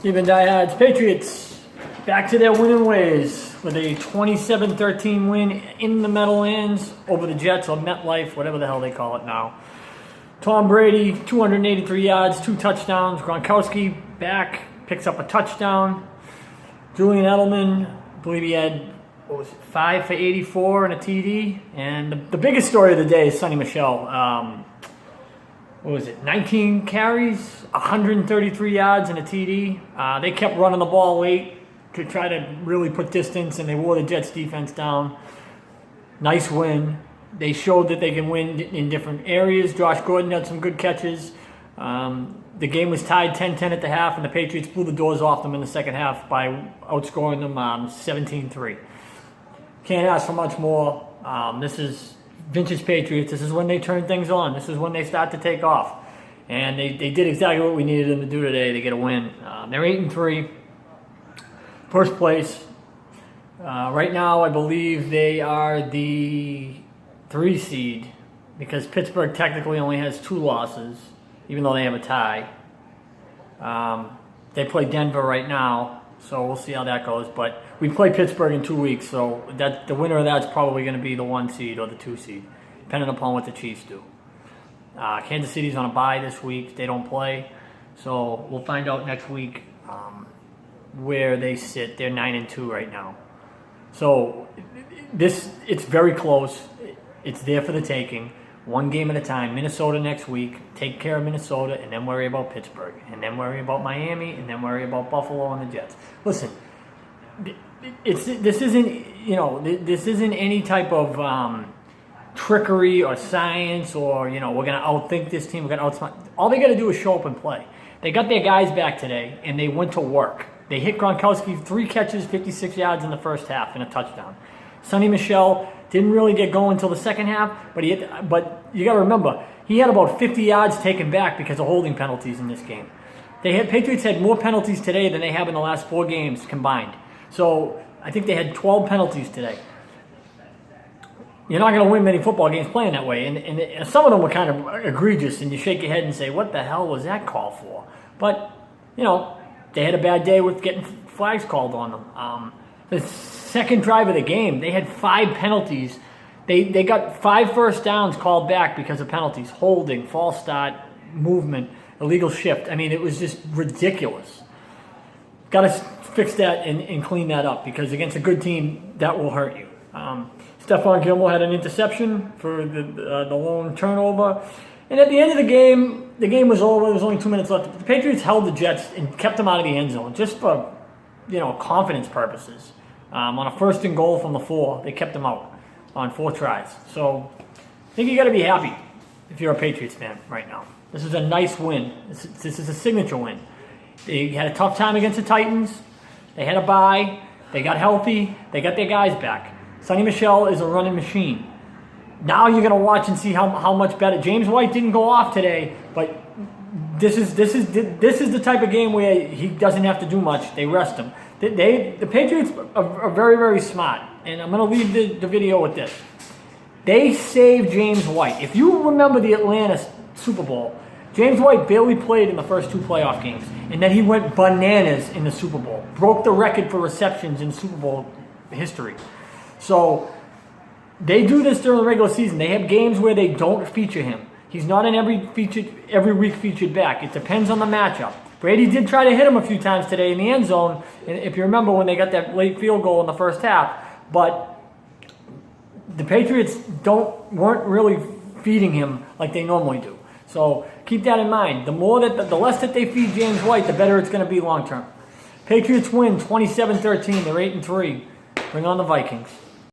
Steven Diehards, Patriots back to their winning ways with a 27-13 win in the Meadowlands over the Jets, or MetLife, whatever the hell they call it now. Tom Brady, 283 yards, 2 touchdowns. Gronkowski back, picks up a touchdown. Julian Edelman, I believe he had, 5 for 84 and a TD. And the biggest story of the day is Sonny Michel. 19 carries, 133 yards and a TD. They kept running the ball late to try to really put distance, and they wore the Jets defense down. Nice win. They showed that they can win in different areas. Josh Gordon had some good catches. The game was tied 10-10 at the half, and the Patriots blew the doors off them in the second half by outscoring them 17-3. Can't ask for much more. This is vintage Patriots. This is when they turn things on. This is when they start to take off. And they did exactly what we needed them to do today to get a win. They're 8-3. First place. Right now, I believe they are the 3 seed because Pittsburgh technically only has 2 losses, even though they have a tie. They play Denver right now, so we'll see how that goes. But we play Pittsburgh in 2 weeks, so that the winner of that's probably going to be the 1 seed or the 2 seed, depending upon what the Chiefs do. Kansas City's on a bye this week. They don't play, so we'll find out next week where they sit. They're 9-2 right now. So it's very close. It's there for the taking. 1 game at a time. Minnesota next week. Take care of Minnesota, and then worry about Pittsburgh, and then worry about Miami, and then worry about Buffalo and the Jets. Listen, this isn't any type of trickery or science, or we're going to outthink this team. We're going to outsmart. All they got to do is show up and play. They got their guys back today, and they went to work. They hit Gronkowski 3 catches, 56 yards in the first half, and a touchdown. Sonny Michel didn't really get going until the second half, but you got to remember, he had about 50 yards taken back because of holding penalties in this game. Patriots had more penalties today than they have in the last 4 games combined. So I think they had 12 penalties today. You're not going to win many football games playing that way, and some of them were kind of egregious, and you shake your head and say, what the hell was that call for? But, they had a bad day with getting flags called on them. The second drive of the game, they had 5 penalties. They got 5 first downs called back because of penalties. Holding, false start, movement, illegal shift. I mean, it was just ridiculous. Got to fix that and clean that up, because against a good team, that will hurt you. Stephon Gilmore had an interception for the lone turnover. And at the end of the game was over. There was only 2 minutes left. The Patriots held the Jets and kept them out of the end zone just for, confidence purposes. On a 1st and goal from the 4, they kept them out on 4 tries. So I think you got to be happy if you're a Patriots fan right now. This is a nice win. This is a signature win. They had a tough time against the Titans. They had a bye. They got healthy. They got their guys back. Sonny Michel is a running machine. Now you're going to watch and see how much better. James White didn't go off today, but this is the type of game where he doesn't have to do much. They rest him. The Patriots are very, very smart, and I'm going to leave the video with this. They saved James White. If you remember the Atlanta Super Bowl, James White barely played in the first 2 playoff games, and then he went bananas in the Super Bowl. Broke the record for receptions in Super Bowl history. So they do this during the regular season. They have games where they don't feature him. He's not in every week featured back. It depends on the matchup. Brady did try to hit him a few times today in the end zone, if you remember when they got that late field goal in the first half. But the Patriots weren't really feeding him like they normally do. So keep that in mind. The less that they feed James White, the better it's going to be long term. Patriots win 27-13. They're 8-3. Bring on the Vikings.